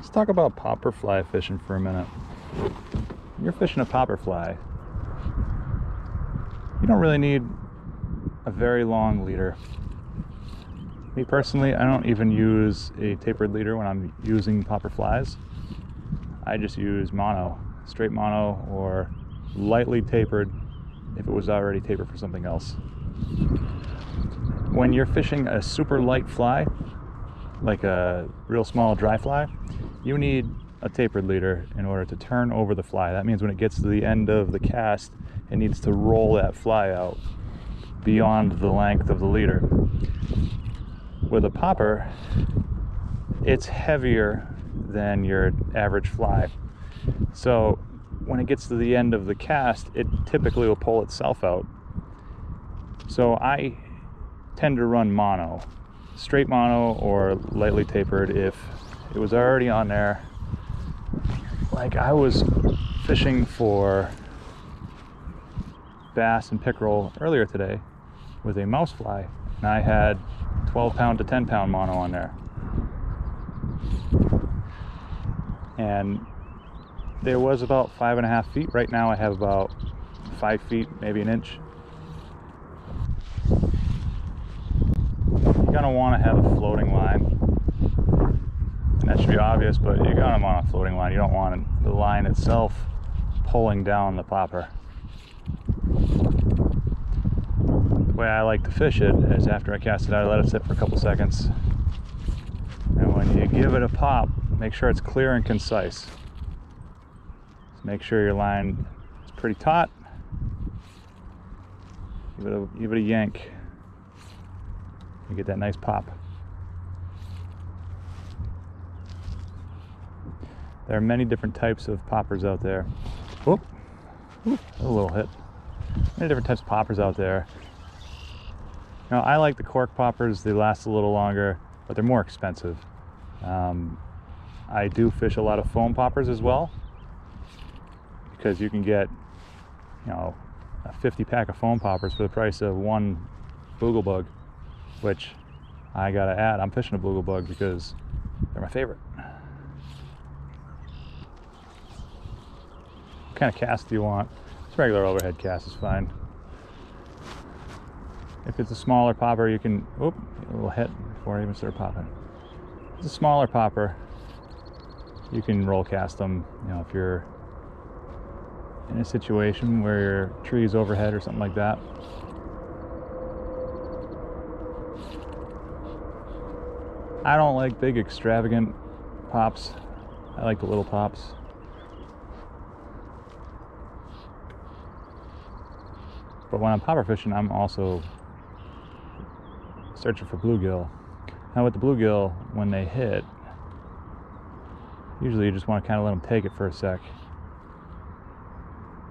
Let's talk about popper fly fishing for a minute. When you're fishing a popper fly, you don't really need a very long leader. Me personally, I don't even use a tapered leader when I'm using popper flies. I just use mono, straight mono, or lightly tapered if it was already tapered for something else. When you're fishing a super light fly, like a real small dry fly, you need a tapered leader in order to turn over the fly. That means when it gets to the end of the cast, it needs to roll that fly out beyond the length of the leader. With a popper, it's heavier than your average fly. So when it gets to the end of the cast, it typically will pull itself out. So I tend to run mono, straight mono or lightly tapered if it was already on there. Like I was fishing for bass and pickerel earlier today with a mouse fly, and I had 12-pound to 10-pound mono on there. And there was about 5.5 feet. Right now I have about 5 feet, maybe an inch. You're gonna want to have a floating line, and that should be obvious, but you're gonna want a floating line. You don't want the line itself pulling down the popper. The way I like to fish it is after I cast it out, I let it sit for a couple seconds, and when you give it a pop, make sure it's clear and concise. Just make sure your line is pretty taut. Give it a yank. You get that nice pop. There are many different types of poppers out there. Whoop, a little hit. Many different types of poppers out there. You know, I like the cork poppers. They last a little longer, but they're more expensive. I do fish a lot of foam poppers as well, because you can get, you know, a 50-pack of foam poppers for the price of one boogle bug, which I gotta add, I'm fishing a boogle bug because they're my favorite. What kind of cast do you want? This regular overhead cast is fine. If it's a smaller popper, you can, oop, a little hit before I even start popping. If it's a smaller popper, you can roll cast them. You know, if you're in a situation where your tree's overhead or something like that. I don't like big extravagant pops. I like the little pops. But when I'm popper fishing, I'm also searching for bluegill. Now with the bluegill, when they hit, usually you just want to kind of let them take it for a sec.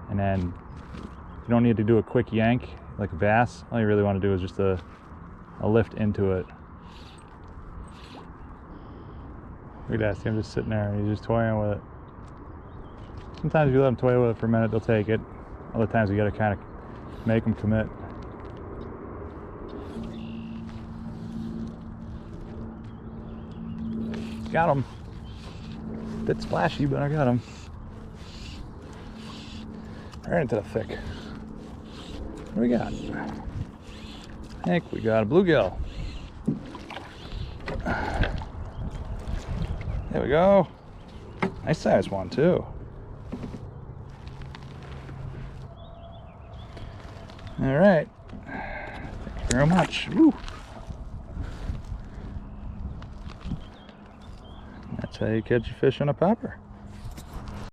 And then you don't need to do a quick yank like a bass. All you really want to do is just a lift into it. Look at that, see him just sitting there, he's just toying with it. Sometimes if you let them toy with it for a minute, they'll take it. Other times you gotta kind of make them commit. Got him. Bit splashy, but I got him. Right into the thick. What do we got? I think we got a bluegill. There we go. Nice size one too. All right. Thank you very much. Woo. That's how you catch a fish on a popper.